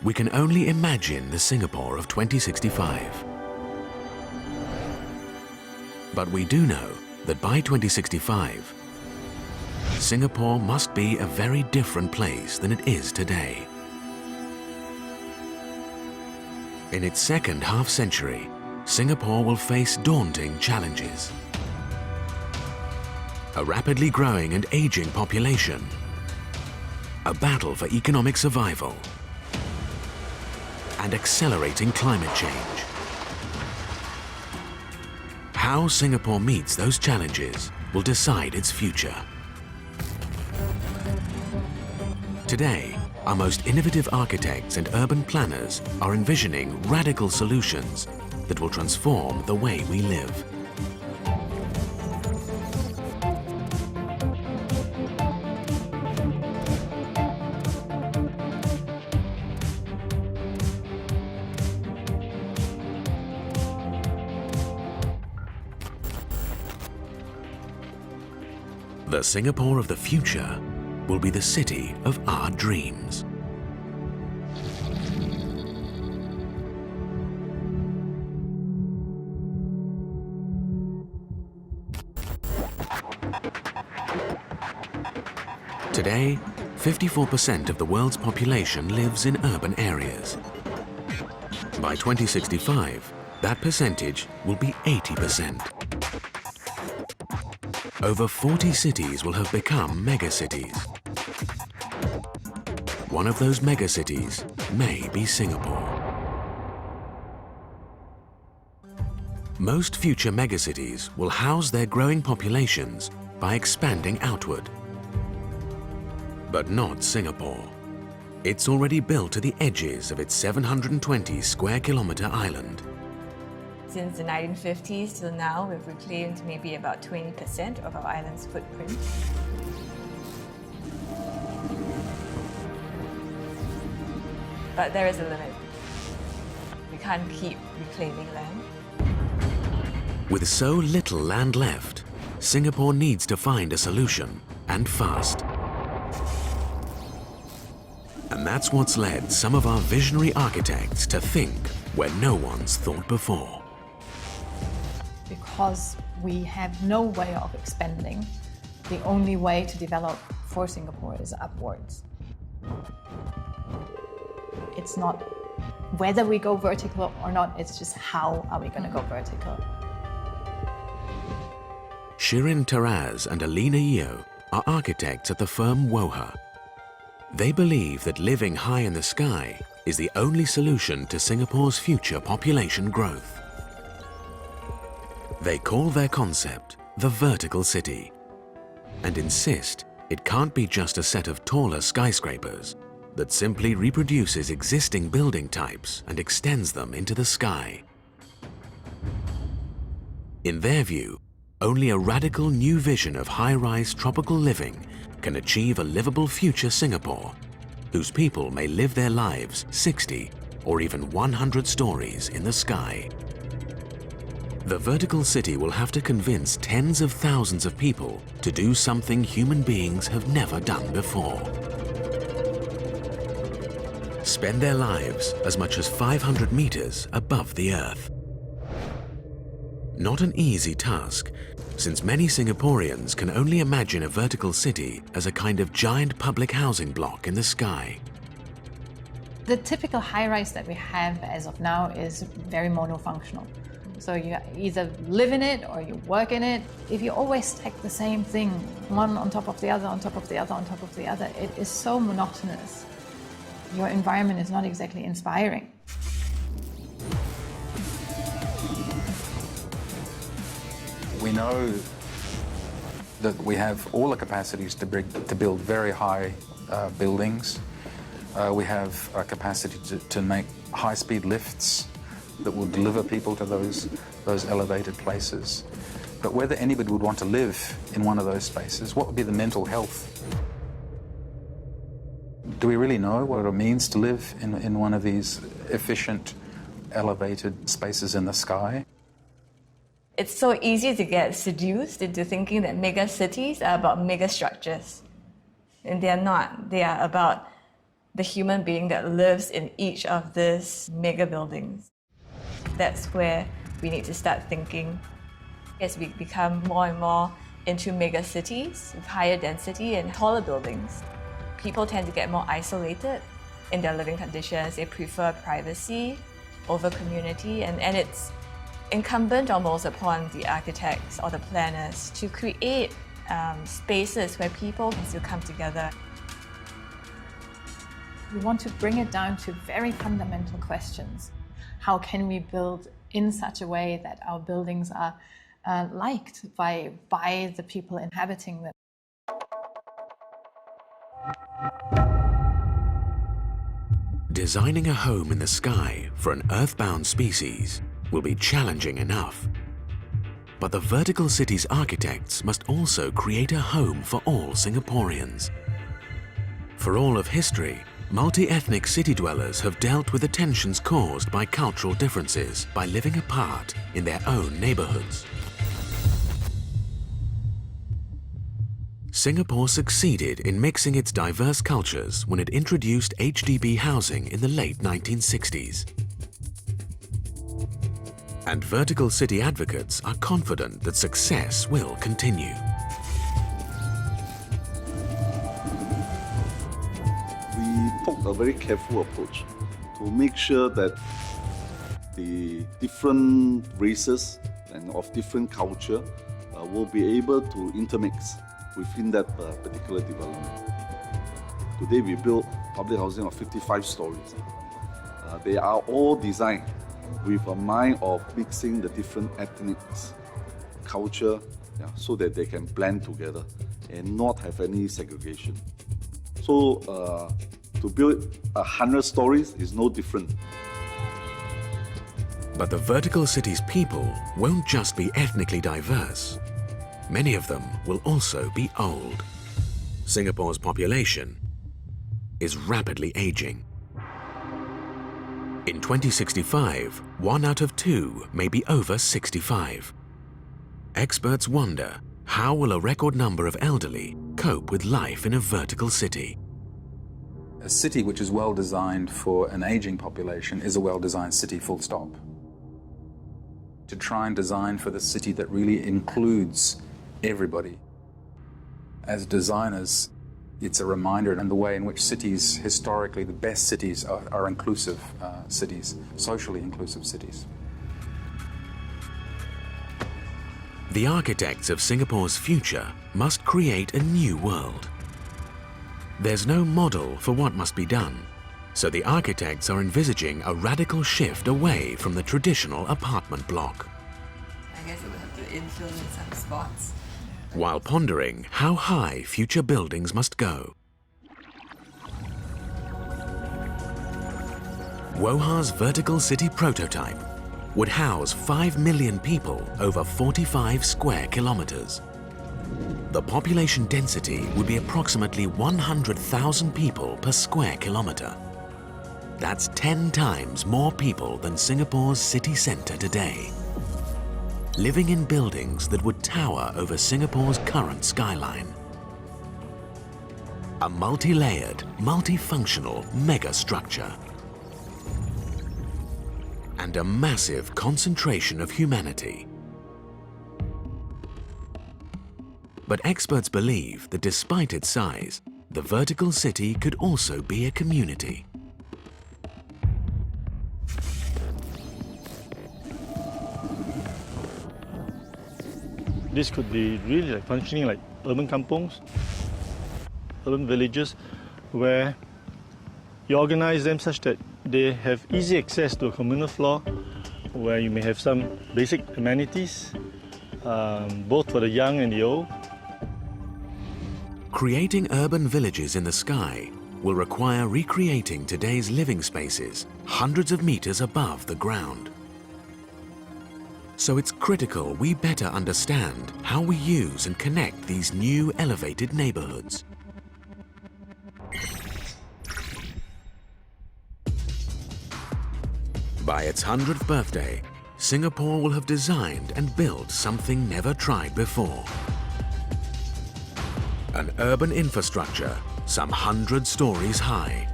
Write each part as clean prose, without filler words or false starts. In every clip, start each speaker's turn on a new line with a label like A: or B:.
A: we can only imagine the Singapore of 2065. But we do know that by 2065, Singapore must be a very different place than it is today. In its second half-century, Singapore will face daunting challenges. A rapidly growing and aging population, a battle for economic survival, and accelerating climate change. How Singapore meets those challenges will decide its future. Today, our most innovative architects and urban planners are envisioning radical solutions that will transform the way we live. The Singapore of the future will be the city of our dreams. Today, 54% of the world's population lives in urban areas. By 2065, that percentage will be 80%. Over 40 cities will have become megacities. One of those megacities may be Singapore. Most future megacities will house their growing populations by expanding outward. But not Singapore. It's already built to the edges of its 720 square kilometre island.
B: Since the 1950s till now, we've reclaimed maybe about 20% of our island's footprint. But there is a limit. We can't keep reclaiming land.
A: With so little land left, Singapore needs to find a solution, and fast. And that's what's led some of our visionary architects to think where no one's thought before.
C: Because we have no way of expanding, the only way to develop for Singapore is upwards. It's not whether we go vertical or not, it's just how are we going to go vertical.
A: Shirin Taraz and Alina Yeo are architects at the firm Woha. They believe that living high in the sky is the only solution to Singapore's future population growth. They call their concept the vertical city and insist it can't be just a set of taller skyscrapers that simply reproduces existing building types and extends them into the sky. In their view, only a radical new vision of high-rise tropical living can achieve a livable future Singapore, whose people may live their lives 60 or even 100 stories in the sky. The vertical city will have to convince tens of thousands of people to do something human beings have never done before. Spend their lives as much as 500 meters above the earth. Not an easy task, since many Singaporeans can only imagine a vertical city as a kind of giant public housing block in the sky.
C: The typical high-rise that we have as of now is very monofunctional. So you either live in it or you work in it. If you always stack the same thing, one on top of the other, on top of the other, on top of the other, it is so monotonous. Your environment is not exactly inspiring.
D: We know that we have all the capacities to build very high buildings. We have a capacity to make high-speed lifts that will deliver people to those elevated places. But whether anybody would want to live in one of those spaces, what would be the mental health? Do we really know what it means to live in one of these efficient, elevated spaces in the sky?
B: It's so easy to get seduced into thinking that mega cities are about mega structures. And they are not. They are about the human being that lives in each of these mega buildings. That's where we need to start thinking as we become more and more into mega cities with higher density and taller buildings. People tend to get more isolated in their living conditions. They prefer privacy over community, and it's incumbent almost upon the architects or the planners to create spaces where people can still come together.
C: We want to bring it down to very fundamental questions. How can we build in such a way that our buildings are liked by the people inhabiting them?
A: Designing a home in the sky for an earthbound species will be challenging enough. But the vertical city's architects must also create a home for all Singaporeans. For all of history, multi-ethnic city dwellers have dealt with the tensions caused by cultural differences by living apart in their own neighborhoods. Singapore succeeded in mixing its diverse cultures when it introduced HDB housing in the late 1960s. And vertical city advocates are confident that success will continue.
E: We took a very careful approach to make sure that the different races and of different culture will be able to intermix within that particular development. Today we built public housing of 55 stories. They are all designed with a mind of mixing the different ethnic culture, so that they can blend together and not have any segregation. So to build 100 stories is no different.
A: But the vertical city's people won't just be ethnically diverse. Many of them will also be old. Singapore's population is rapidly aging. In 2065, 1 out of 2 may be over 65. Experts wonder, how will a record number of elderly cope with life in a vertical city?
D: A city which is well designed for an aging population is a well-designed city, full stop. To try and design for the city that really includes everybody. As designers, it's a reminder and the way in which cities, historically, the best cities are inclusive cities, socially inclusive cities.
A: The architects of Singapore's future must create a new world. There's no model for what must be done, so the architects are envisaging a radical shift away from the traditional apartment block.
B: I guess it would have to infill in some spots.
A: While pondering how high future buildings must go. Woha's vertical city prototype would house 5 million people over 45 square kilometers. The population density would be approximately 100,000 people per square kilometer. That's 10 times more people than Singapore's city centre today. Living in buildings that would tower over Singapore's current skyline. A multi-layered, multifunctional mega structure. And a massive concentration of humanity. But experts believe that despite its size, the vertical city could also be a community.
F: This could be really like functioning like urban kampongs, urban villages, where you organize them such that they have easy access to a communal floor, where you may have some basic amenities, both for the young and the old.
A: Creating urban villages in the sky will require recreating today's living spaces hundreds of meters above the ground. So it's critical we better understand how we use and connect these new elevated neighborhoods. By its 100th birthday, Singapore will have designed and built something never tried before. An urban infrastructure some 100 stories high,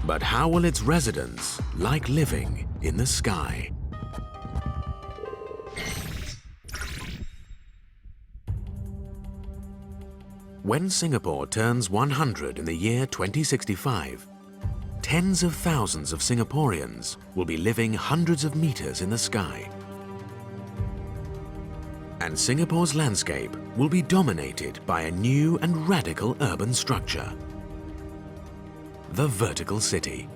A: But how will its residents like living in the sky? When Singapore turns 100 in the year 2065, tens of thousands of Singaporeans will be living hundreds of meters in the sky. And Singapore's landscape will be dominated by a new and radical urban structure: the vertical city.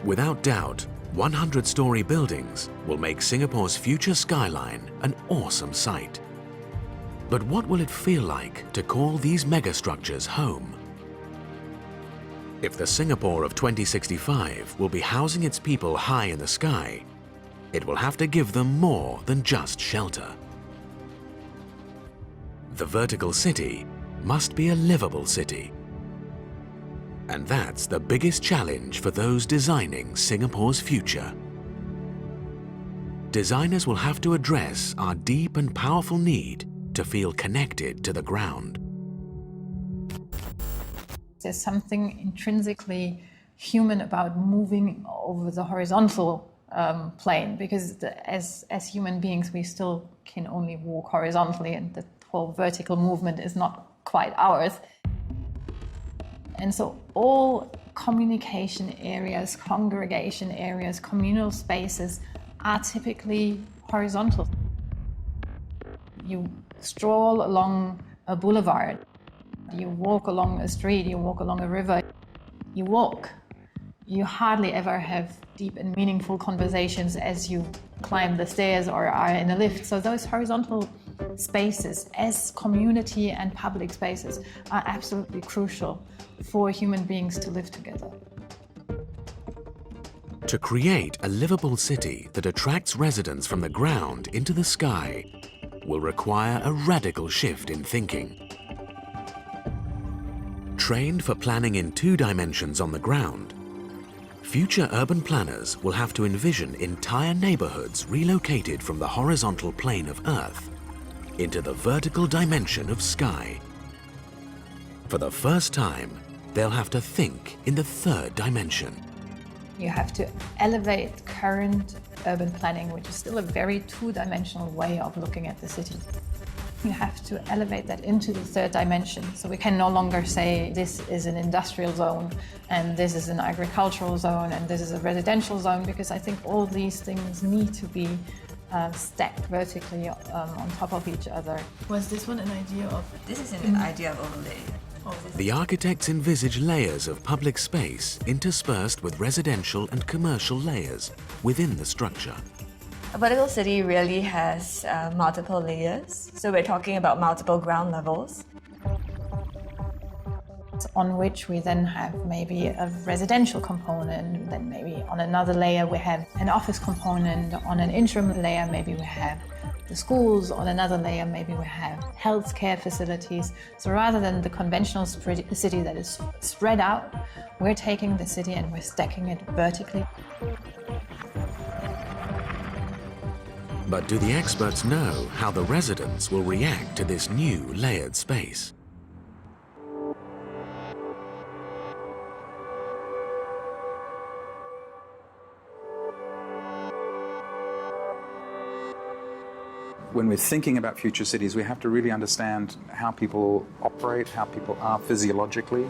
A: Without doubt, 100-story buildings will make Singapore's future skyline an awesome sight. But what will it feel like to call these megastructures home? If the Singapore of 2065 will be housing its people high in the sky, it will have to give them more than just shelter. The vertical city must be a livable city. And that's the biggest challenge for those designing Singapore's future. Designers will have to address our deep and powerful need to feel connected to the ground.
C: There's something intrinsically human about moving over the horizontal plane, because as human beings we still can only walk horizontally, and the whole vertical movement is not quite ours. And so all communication areas, congregation areas, communal spaces are typically horizontal. You stroll along a boulevard, you walk along a street, you walk along a river, you walk. You hardly ever have deep and meaningful conversations as you climb the stairs or are in a lift. So those horizontal spaces as community and public spaces are absolutely crucial for human beings to live together.
A: To create a livable city that attracts residents from the ground into the sky will require a radical shift in thinking. Trained for planning in 2 dimensions on the ground, future urban planners will have to envision entire neighborhoods relocated from the horizontal plane of Earth into the vertical dimension of sky. For the first time, they'll have to think in the 3rd dimension.
C: You have to elevate current urban planning, which is still a very 2-dimensional way of looking at the city. You have to elevate that into the 3rd dimension. So we can no longer say this is an industrial zone and this is an agricultural zone and this is a residential zone, because I think all these things need to be stacked vertically on top of each other.
G: Was this one an idea of?
B: This is an idea of overlay.
A: The architects envisage layers of public space interspersed with residential and commercial layers within the structure.
B: A vertical city really has multiple layers. So we're talking about multiple ground levels.
C: On which we then have maybe a residential component, then maybe on another layer we have an office component, on an interim layer maybe we have the schools, on another layer maybe we have healthcare facilities. So rather than the conventional city that is spread out, we're taking the city and we're stacking it vertically.
A: But do the experts know how the residents will react to this new layered space?
D: When we're thinking about future cities, we have to really understand how people operate, how people are physiologically,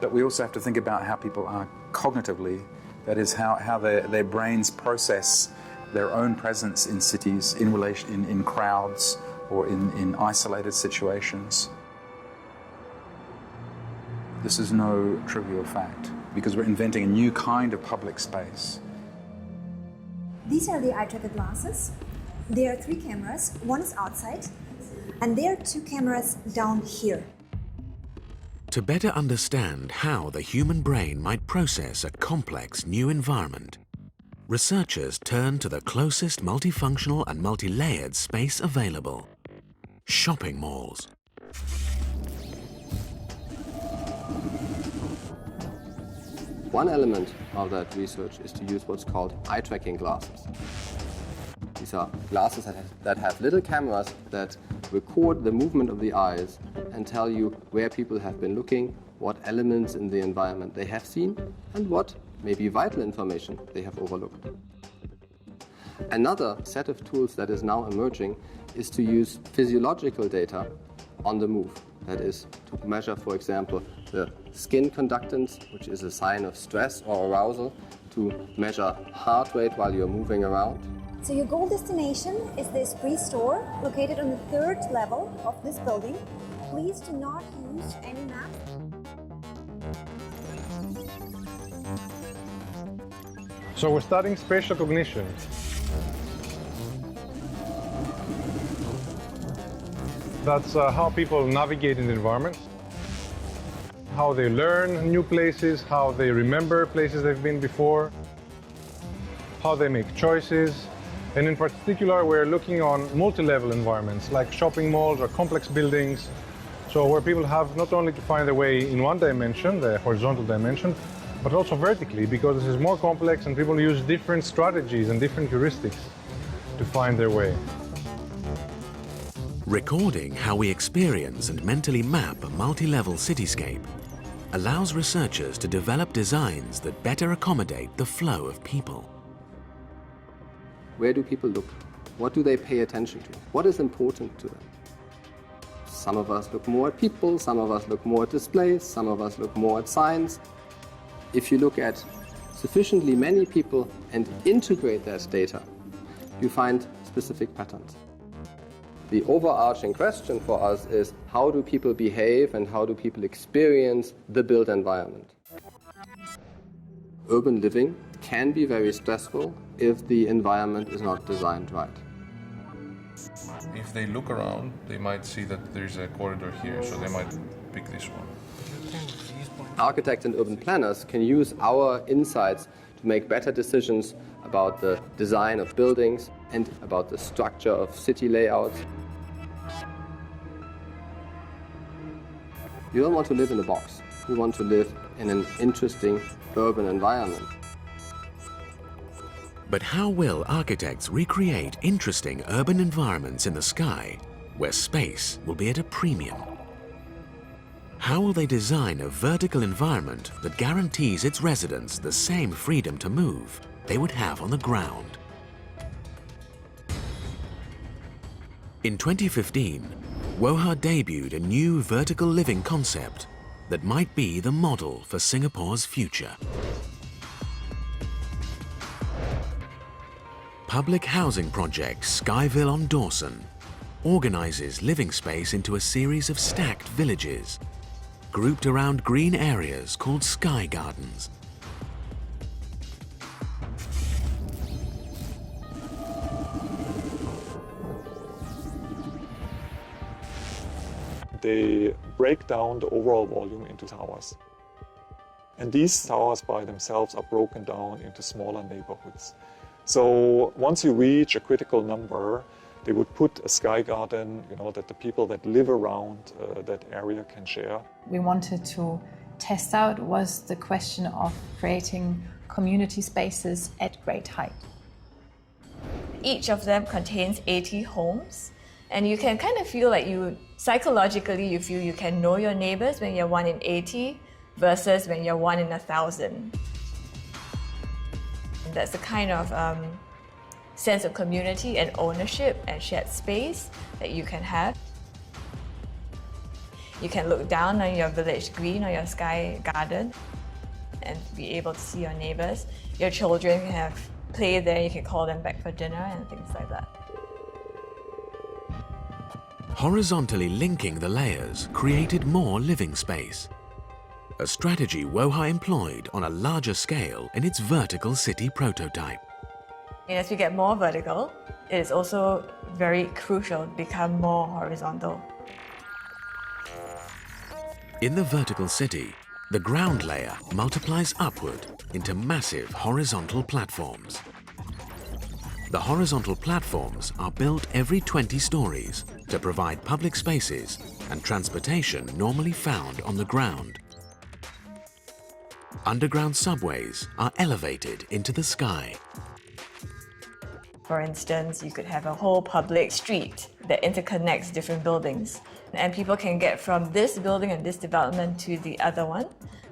D: but we also have to think about how people are cognitively, that is how their brains process their own presence in cities, in crowds, or in isolated situations. This is no trivial fact, because we're inventing a new kind of public space.
H: These are the eye tracker glasses. There are 3 cameras. One is outside, and there are 2 cameras down here.
A: To better understand how the human brain might process a complex new environment, researchers turn to the closest multifunctional and multi-layered space available: shopping malls.
I: One element of that research is to use what's called eye-tracking glasses. These are glasses that have little cameras that record the movement of the eyes and tell you where people have been looking, what elements in the environment they have seen and what maybe vital information they have overlooked. Another set of tools that is now emerging is to use physiological data on the move. That is, to measure, for example, the skin conductance, which is a sign of stress or arousal, to measure heart rate while you're moving around.
H: So your goal destination is this free store located on the 3rd level of this building. Please do not use any maps.
J: So we're studying spatial cognition. That's how people navigate in the environment, how they learn new places, how they remember places they've been before, how they make choices. And in particular, we're looking on multi-level environments like shopping malls or complex buildings. So where people have not only to find their way in one dimension, the horizontal dimension, but also vertically, because this is more complex and people use different strategies and different heuristics to find their way.
A: Recording how we experience and mentally map a multi-level cityscape allows researchers to develop designs that better accommodate the flow of people.
I: Where do people look? What do they pay attention to? What is important to them? Some of us look more at people, some of us look more at displays, some of us look more at signs. If you look at sufficiently many people and integrate that data, you find specific patterns. The overarching question for us is, how do people behave and how do people experience the built environment? Urban living can be very stressful if the environment is not designed right.
K: If they look around, they might see that there's a corridor here, so they might pick this one.
I: Architects and urban planners can use our insights to make better decisions about the design of buildings and about the structure of city layouts. You don't want to live in a box. You want to live in an interesting urban environment.
A: But how will architects recreate interesting urban environments in the sky where space will be at a premium? How will they design a vertical environment that guarantees its residents the same freedom to move they would have on the ground? In 2015, Woha debuted a new vertical living concept that might be the model for Singapore's future. Public housing project Skyville on Dawson organizes living space into a series of stacked villages, grouped around green areas called sky gardens.
L: They break down the overall volume into towers. And these towers by themselves are broken down into smaller neighborhoods. So once you reach a critical number, they would put a sky garden, that the people that live around that area can share.
C: We wanted to test out was the question of creating community spaces at great height.
B: Each of them contains 80 homes, and you can kind of feel like psychologically you feel you can know your neighbors when you're 1 in 80 versus when you're 1 in 1,000. That's the kind of sense of community and ownership and shared space that you can have. You can look down on your village green or your sky garden and be able to see your neighbors. Your children can have play there, you can call them back for dinner and things like that.
A: Horizontally linking the layers created more living space, a strategy Woha employed on a larger scale in its vertical city prototype.
B: And as we get more vertical, it is also very crucial to become more horizontal.
A: In the vertical city, the ground layer multiplies upward into massive horizontal platforms. The horizontal platforms are built every 20 stories to provide public spaces and transportation normally found on the ground. Underground subways are elevated into the sky.
B: For instance, you could have a whole public street that interconnects different buildings. And people can get from this building and this development to the other one.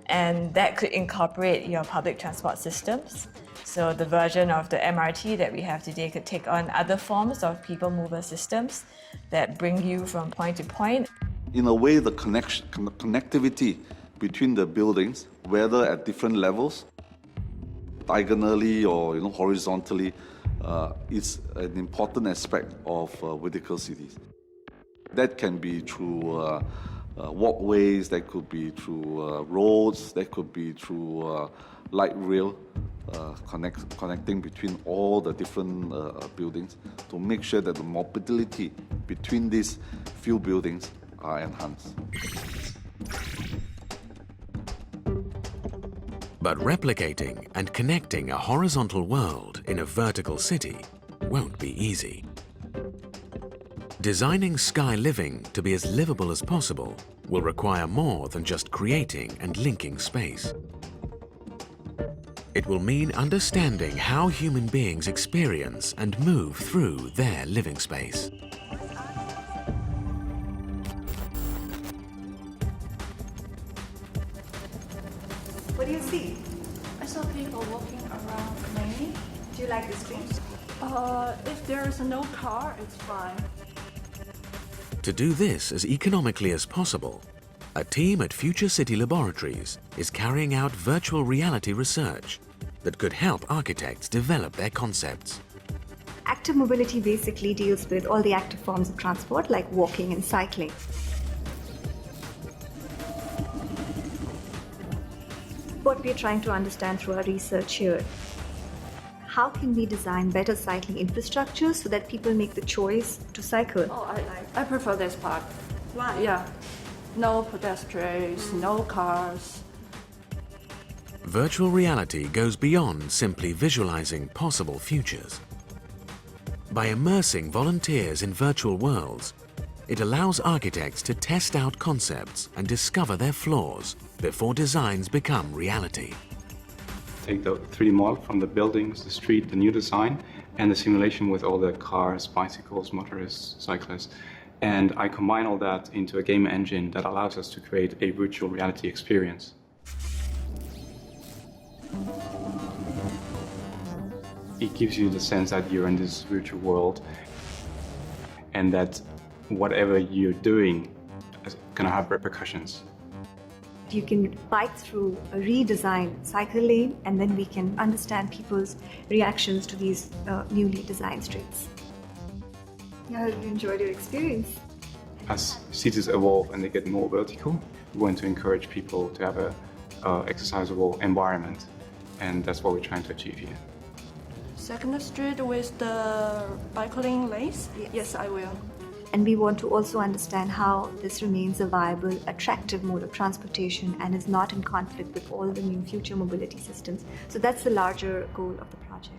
B: And that could incorporate your public transport systems. So the version of the MRT that we have today could take on other forms of people mover systems that bring you from point to point.
E: In a way, the connectivity between the buildings, whether at different levels, diagonally or horizontally, is an important aspect of vertical cities. That can be through walkways, that could be through roads, that could be through light rail, connecting between all the different buildings to make sure that the mobility between these few buildings are enhanced.
A: But replicating and connecting a horizontal world in a vertical city won't be easy. Designing sky living to be as livable as possible will require more than just creating and linking space. It will mean understanding how human beings experience and move through their living space.
H: What do you see?
G: I saw people walking around mainly.
H: Do you like the streets?
G: If there is no car, it's fine.
A: To do this as economically as possible, a team at Future City Laboratories is carrying out virtual reality research that could help architects develop their concepts.
H: Active mobility basically deals with all the active forms of transport like walking and cycling. What we're trying to understand through our research here, how can we design better cycling infrastructure so that people make the choice to cycle?
G: Oh, I prefer this part.
H: Why?
G: Yeah. No pedestrians, no cars.
A: Virtual reality goes beyond simply visualizing possible futures. By immersing volunteers in virtual worlds, it allows architects to test out concepts and discover their flaws before designs become reality.
M: Take the 3D model from the buildings, the street, the new design, and the simulation with all the cars, bicycles, motorists, cyclists. And I combine all that into a game engine that allows us to create a virtual reality experience. It gives you the sense that you're in this virtual world and that whatever you're doing is going to have repercussions.
H: You can bike through a redesigned cycle lane and then we can understand people's reactions to these newly designed streets. Yeah, you enjoyed your experience.
M: As cities evolve and they get more vertical, we want to encourage people to have a exercisable environment, and that's what we're trying to achieve here.
G: Second street with the bicycling lanes? Yes, I will.
H: And we want to also understand how this remains a viable, attractive mode of transportation and is not in conflict with all the new future mobility systems. So that's the larger goal of the project.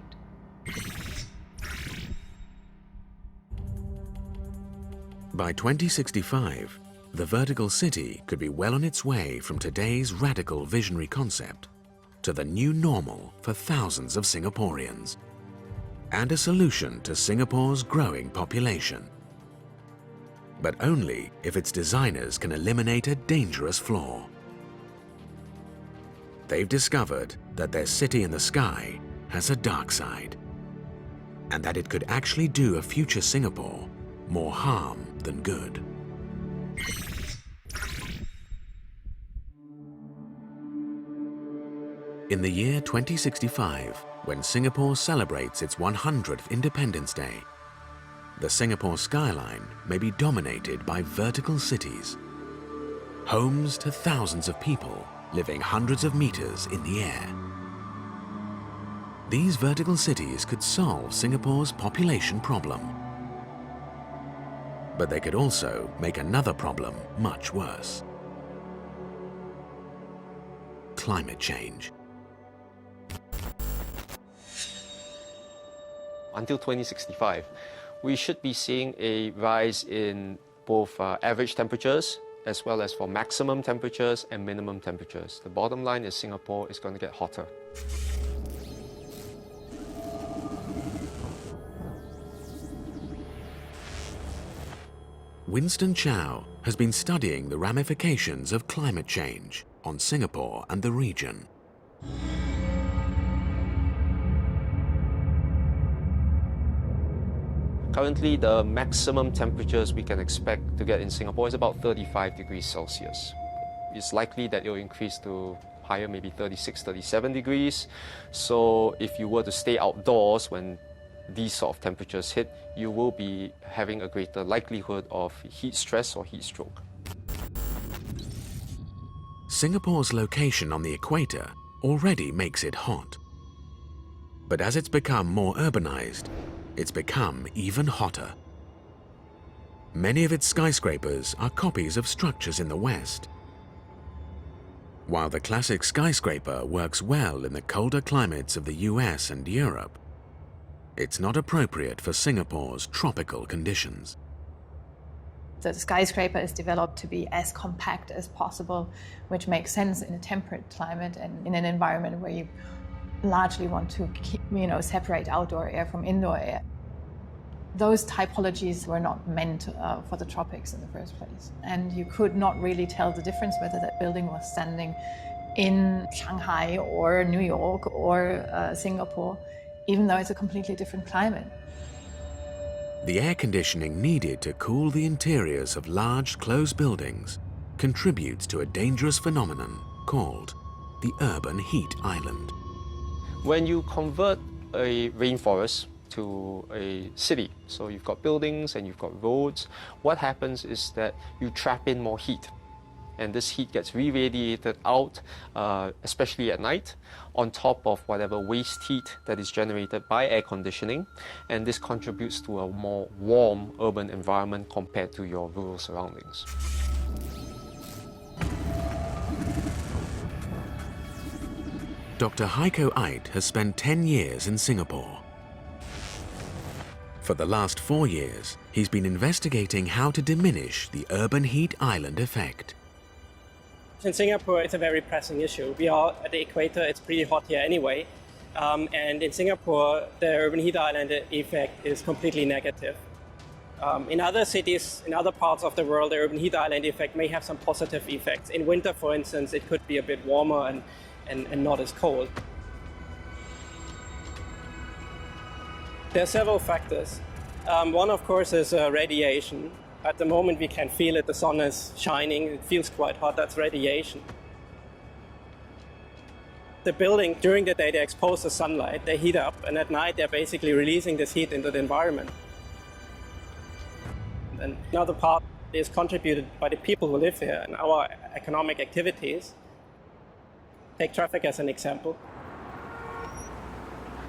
A: By 2065, the vertical city could be well on its way from today's radical visionary concept to the new normal for thousands of Singaporeans, and a solution to Singapore's growing population. But only if its designers can eliminate a dangerous flaw. They've discovered that their city in the sky has a dark side, and that it could actually do a future Singapore more harm than good. In the year 2065, when Singapore celebrates its 100th Independence Day, the Singapore skyline may be dominated by vertical cities, homes to thousands of people living hundreds of meters in the air. These vertical cities could solve Singapore's population problem. But they could also make another problem much worse: climate change.
N: Until 2065, we should be seeing a rise in both average temperatures as well as for maximum temperatures and minimum temperatures. The bottom line is Singapore is going to get hotter.
A: Winston Chow has been studying the ramifications of climate change on Singapore and the region.
N: Currently, the maximum temperatures we can expect to get in Singapore is about 35 degrees Celsius. It's likely that it will increase to higher, maybe 36, 37 degrees. So if you were to stay outdoors when these sort of temperatures hit, you will be having a greater likelihood of heat stress or heat stroke.
A: Singapore's location on the equator already makes it hot. But as it's become more urbanized, it's become even hotter. Many of its skyscrapers are copies of structures in the West. While the classic skyscraper works well in the colder climates of the US and Europe, it's not appropriate for Singapore's tropical conditions.
C: The skyscraper is developed to be as compact as possible, which makes sense in a temperate climate and in an environment where you largely want to keep, separate outdoor air from indoor air. Those typologies were not meant for the tropics in the first place. And you could not really tell the difference whether that building was standing in Shanghai or New York or Singapore, even though it's a completely different climate.
A: The air conditioning needed to cool the interiors of large closed buildings contributes to a dangerous phenomenon called the urban heat island.
N: When you convert a rainforest to a city, so you've got buildings and you've got roads, what happens is that you trap in more heat. And this heat gets re-radiated out, especially at night, on top of whatever waste heat that is generated by air conditioning. And this contributes to a more warm urban environment compared to your rural surroundings.
A: Dr. Heiko Eit has spent 10 years in Singapore. For the last 4 years, he's been investigating how to diminish the urban heat island effect.
O: In Singapore, it's a very pressing issue. We are at the equator, it's pretty hot here anyway. And in Singapore, the urban heat island effect is completely negative. In other cities, in other parts of the world, the urban heat island effect may have some positive effects. In winter, for instance, it could be a bit warmer and not as cold. There are several factors. One, of course, is radiation. At the moment, we can feel it. The sun is shining. It feels quite hot. That's radiation. The building, during the day, they expose the sunlight. They heat up. And at night, they're basically releasing this heat into the environment. And another part is contributed by the people who live here and our economic activities. Take traffic as an example.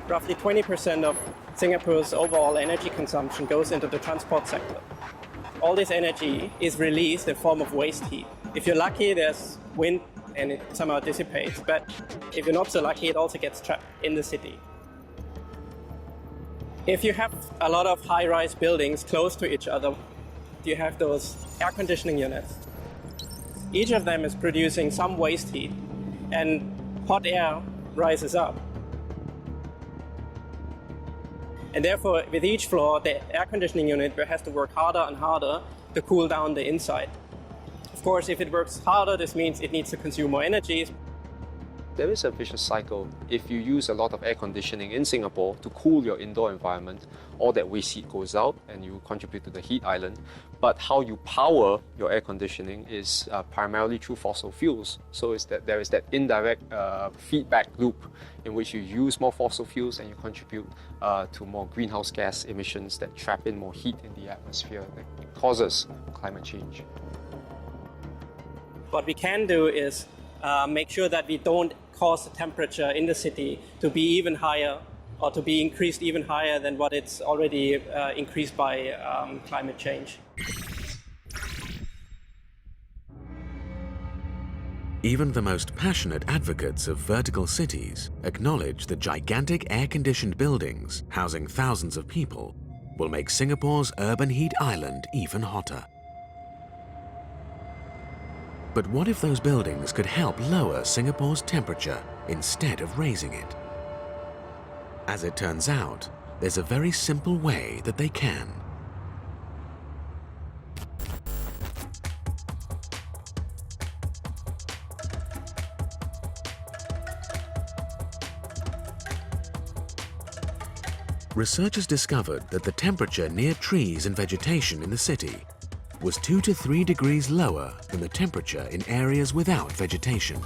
O: Roughly 20% of Singapore's overall energy consumption goes into the transport sector. All this energy is released in form of waste heat. If you're lucky, there's wind and it somehow dissipates, but if you're not so lucky, it also gets trapped in the city. If you have a lot of high-rise buildings close to each other, you have those air conditioning units. Each of them is producing some waste heat, and hot air rises up. And therefore, with each floor, the air conditioning unit has to work harder and harder to cool down the inside. Of course, if it works harder, this means it needs to consume more energy.
N: There is a vicious cycle. If you use a lot of air conditioning in Singapore to cool your indoor environment, all that waste heat goes out and you contribute to the heat island. But how you power your air conditioning is primarily through fossil fuels. So there is that indirect feedback loop in which you use more fossil fuels and you contribute to more greenhouse gas emissions that trap in more heat in the atmosphere that causes climate change.
O: What we can do is make sure that we don't cause the temperature in the city to be even higher or to be increased even higher than what it's already increased by climate change.
A: Even the most passionate advocates of vertical cities acknowledge that gigantic air-conditioned buildings housing thousands of people will make Singapore's urban heat island even hotter. But what if those buildings could help lower Singapore's temperature instead of raising it? As it turns out, there's a very simple way that they can. researchers discovered that the temperature near trees and vegetation in the city was 2 to 3 degrees lower than the temperature in areas without vegetation.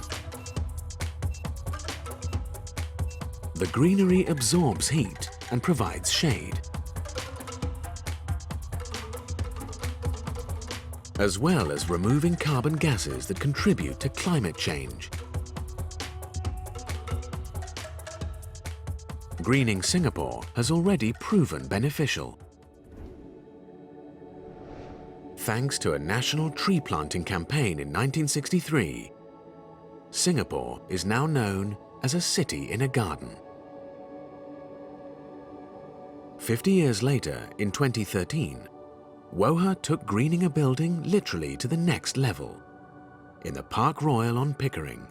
A: The greenery absorbs heat and provides shade, as well as removing carbon gases that contribute to climate change. Greening Singapore has already proven beneficial. Thanks to a national tree planting campaign in 1963, Singapore is now known as a city in a garden. 50 years later, in 2013, WOHA took greening a building literally to the next level, in the Park Royal on Pickering.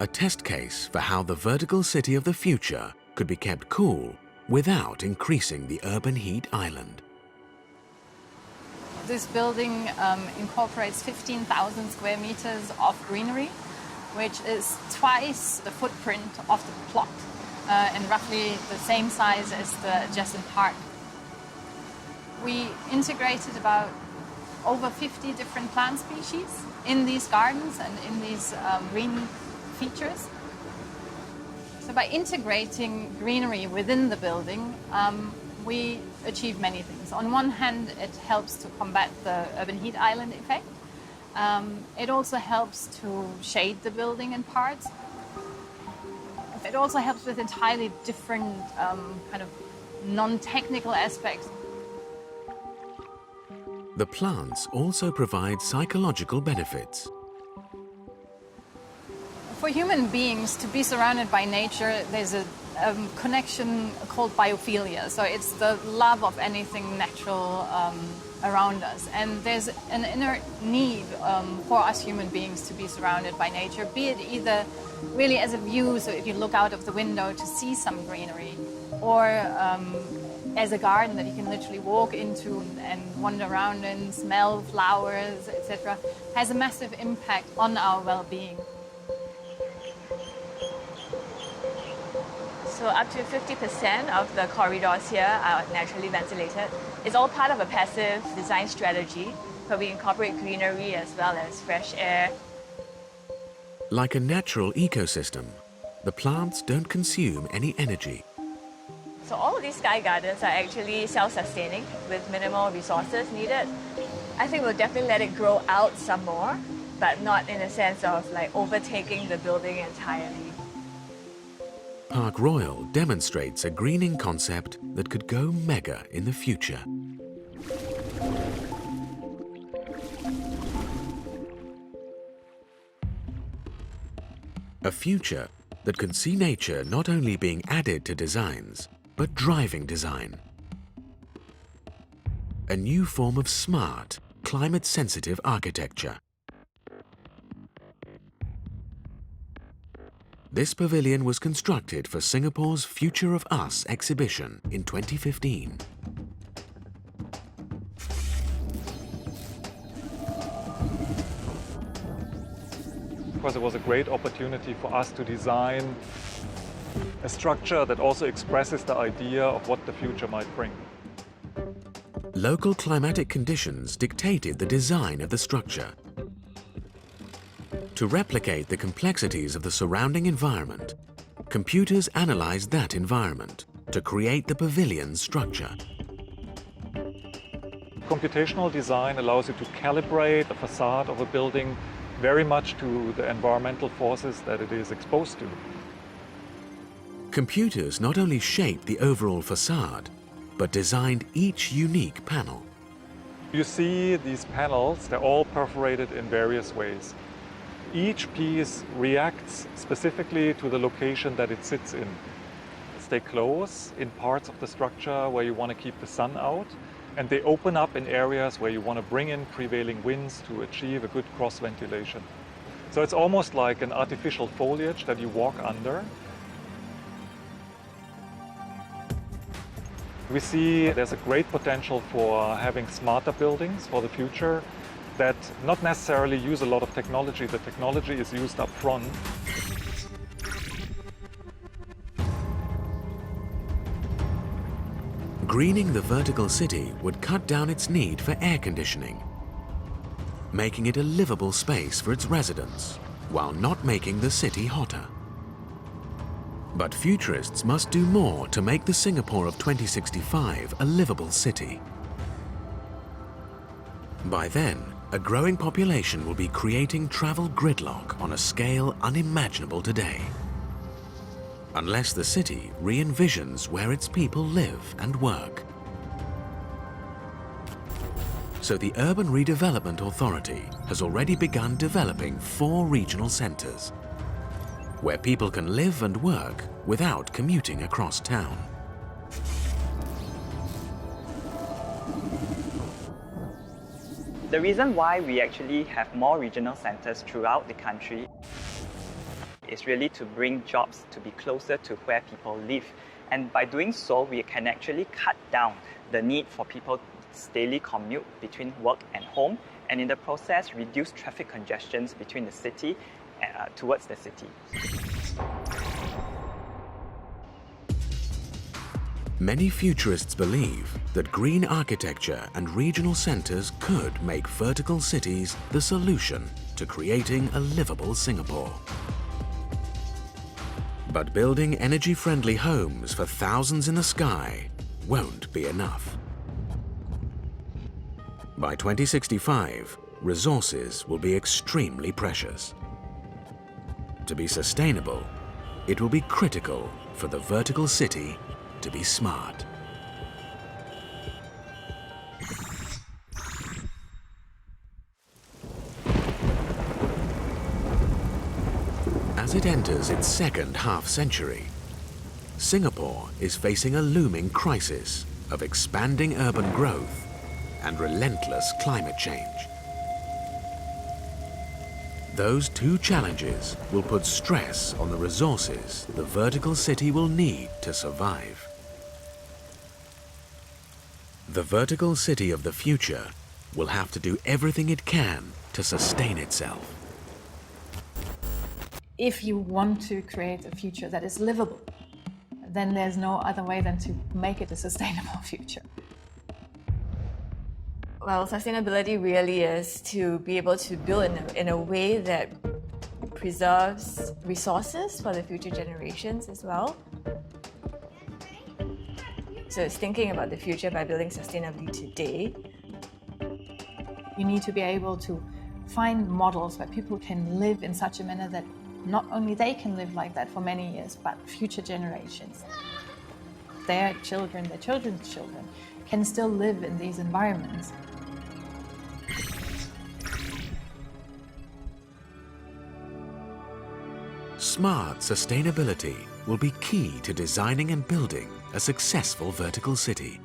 A: A test case for how the vertical city of the future could be kept cool without increasing the urban heat island.
C: This building incorporates 15,000 square meters of greenery, which is twice the footprint of the plot and roughly the same size as the adjacent park. We integrated about over 50 different plant species in these gardens and in these green features. So by integrating greenery within the building, we achieve many things. On one hand, it helps to combat the urban heat island effect. It also helps to shade the building in parts. It also helps with entirely different kind of non-technical aspects.
A: The plants also provide psychological benefits.
C: For human beings to be surrounded by nature, there's a connection called biophilia. So it's the love of anything natural around us. And there's an inner need for us human beings to be surrounded by nature, be it either really as a view, so if you look out of the window to see some greenery, or as a garden that you can literally walk into and wander around and smell flowers, etc., has a massive impact on our well-being.
B: So up to 50% of the corridors here are naturally ventilated. It's all part of a passive design strategy where we incorporate greenery as well as fresh air.
A: Like a natural ecosystem, the plants don't consume any energy.
B: So all of these sky gardens are actually self-sustaining with minimal resources needed. I think we'll definitely let it grow out some more, but not in a sense of like overtaking the building entirely.
A: Park Royal demonstrates a greening concept that could go mega in the future. A future that could see nature not only being added to designs, but driving design. A new form of smart, climate-sensitive architecture. This pavilion was constructed for Singapore's Future of Us exhibition in 2015.
L: Because it was a great opportunity for us to design a structure that also expresses the idea of what the future might bring.
A: Local climatic conditions dictated the design of the structure. To replicate the complexities of the surrounding environment, computers analyzed that environment to create the pavilion's structure.
L: Computational design allows you to calibrate the facade of a building very much to the environmental forces that it is exposed to.
A: Computers not only shaped the overall facade, but designed each unique panel.
L: You see these panels, they're all perforated in various ways. Each piece reacts specifically to the location that it sits in. They close in parts of the structure where you want to keep the sun out, and they open up in areas where you want to bring in prevailing winds to achieve a good cross ventilation. So it's almost like an artificial foliage that you walk under. We see there's a great potential for having smarter buildings for the future that not necessarily use a lot of technology. The technology is used up front.
A: Greening the vertical city would cut down its need for air conditioning, making it a livable space for its residents, while not making the city hotter. But futurists must do more to make the Singapore of 2065 a livable city. By then, a growing population will be creating travel gridlock on a scale unimaginable today. Unless the city re-envisions where its people live and work. So the Urban Redevelopment Authority has already begun developing 4 regional centres, where people can live and work without commuting across town.
P: The reason why we actually have more regional centres throughout the country is really to bring jobs to be closer to where people live. And by doing so, we can actually cut down the need for people's daily commute between work and home, and in the process, reduce traffic congestions between the city towards the city.
A: Many futurists believe that green architecture and regional centres could make vertical cities the solution to creating a livable Singapore. But building energy-friendly homes for thousands in the sky won't be enough. By 2065, resources will be extremely precious. To be sustainable, it will be critical for the vertical city to be smart. As it enters its second half-century, Singapore is facing a looming crisis of expanding urban growth and relentless climate change. Those 2 challenges will put stress on the resources the vertical city will need to survive. The vertical city of the future will have to do everything it can to sustain itself.
C: If you want to create a future that is livable, then there's no other way than to make it a sustainable future.
B: Well, sustainability really is to be able to build in a way that preserves resources for the future generations as well. So it's thinking about the future by building sustainably today.
C: You need to be able to find models where people can live in such a manner that not only they can live like that for many years, but future generations, their children, their children's children, can still live in these environments.
A: Smart sustainability will be key to designing and building a successful vertical city.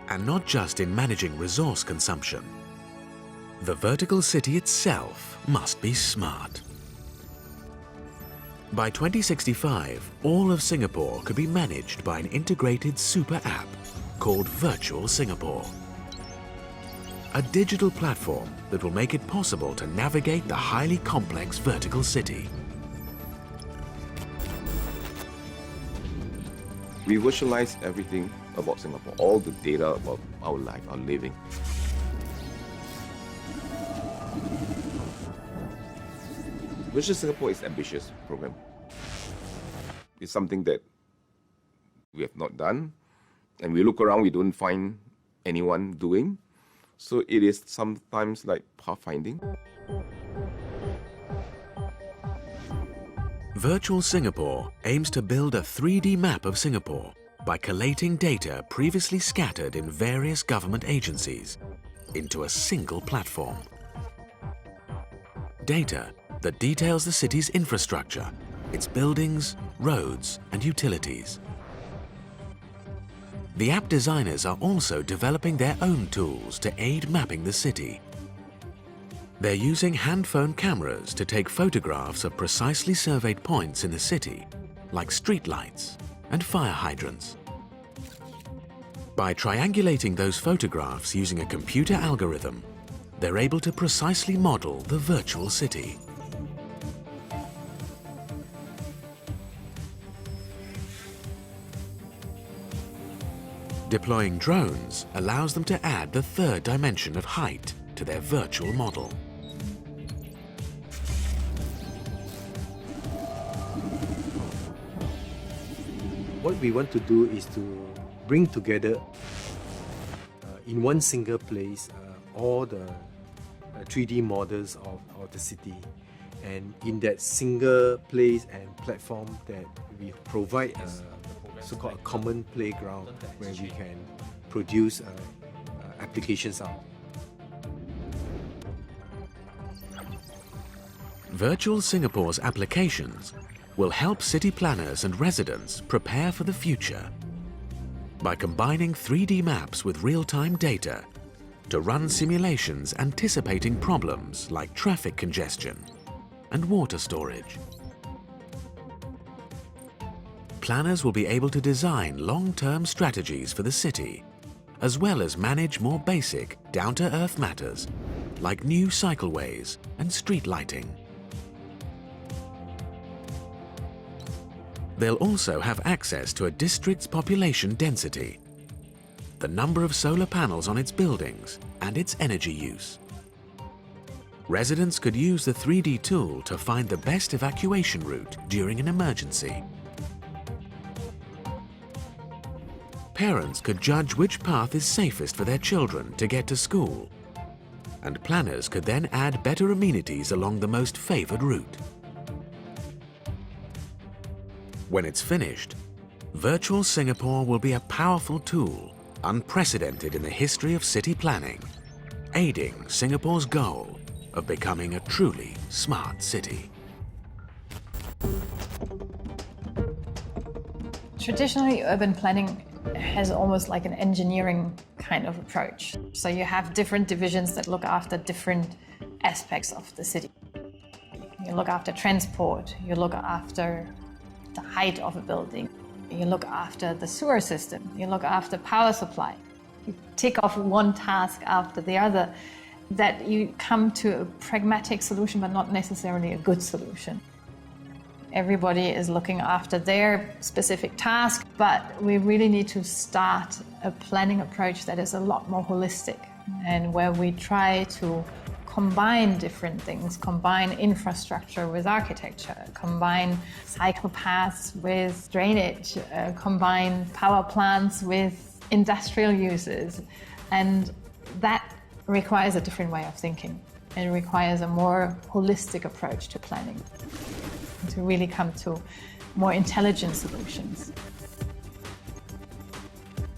A: And not just in managing resource consumption. The vertical city itself must be smart. By 2065, all of Singapore could be managed by an integrated super app called Virtual Singapore. A digital platform that will make it possible to navigate the highly complex vertical city.
Q: We visualize everything about Singapore, all the data about our life, our living. Virtual Singapore is an ambitious program. It's something that we have not done, and we look around, we don't find anyone doing. So it is sometimes like pathfinding.
A: Virtual Singapore aims to build a 3D map of Singapore by collating data previously scattered in various government agencies into a single platform. Data that details the city's infrastructure, its buildings, roads, and utilities. The app designers are also developing their own tools to aid mapping the city. They're using hand-phone cameras to take photographs of precisely surveyed points in the city, like streetlights and fire hydrants. By triangulating those photographs using a computer algorithm, they're able to precisely model the virtual city. Deploying drones allows them to add the third dimension of height to their virtual model.
R: What we want to do is to bring together in one single place all the 3D models of the city, and in that single place and platform that we provide a so-called common playground where we can produce applications out.
A: Virtual Singapore's applications will help city planners and residents prepare for the future by combining 3D maps with real-time data to run simulations anticipating problems like traffic congestion and water storage. Planners will be able to design long-term strategies for the city, as well as manage more basic, down-to-earth matters like new cycleways and street lighting. They'll also have access to a district's population density, the number of solar panels on its buildings, and its energy use. Residents could use the 3D tool to find the best evacuation route during an emergency. Parents could judge which path is safest for their children to get to school, and planners could then add better amenities along the most favored route. When it's finished, Virtual Singapore will be a powerful tool, unprecedented in the history of city planning, aiding Singapore's goal of becoming a truly smart city.
C: Traditionally, urban planning has almost like an engineering kind of approach. So you have different divisions that look after different aspects of the city. You look after transport, you look after the height of a building, you look after the sewer system, you look after power supply. You tick off one task after the other, that you come to a pragmatic solution, but not necessarily a good solution. Everybody is looking after their specific task, but we really need to start a planning approach that is a lot more holistic, and where we try to combine different things, combine infrastructure with architecture, combine cycle paths with drainage, combine power plants with industrial uses. And that requires a different way of thinking. It requires a more holistic approach to planning to really come to more intelligent solutions.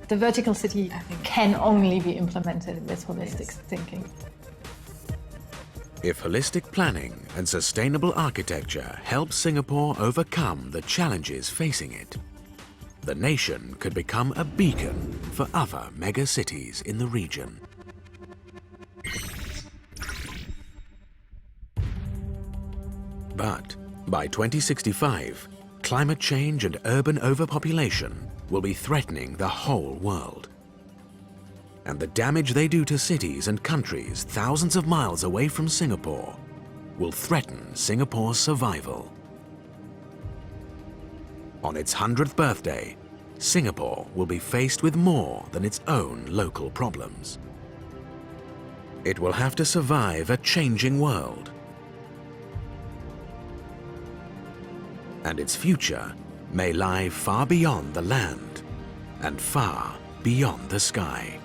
C: The vertical city can only be implemented with holistic thinking.
A: If holistic planning and sustainable architecture help Singapore overcome the challenges facing it, the nation could become a beacon for other megacities in the region. But by 2065, climate change and urban overpopulation will be threatening the whole world. And the damage they do to cities and countries thousands of miles away from Singapore will threaten Singapore's survival. On its 100th birthday, Singapore will be faced with more than its own local problems. It will have to survive a changing world. And its future may lie far beyond the land and far beyond the sky.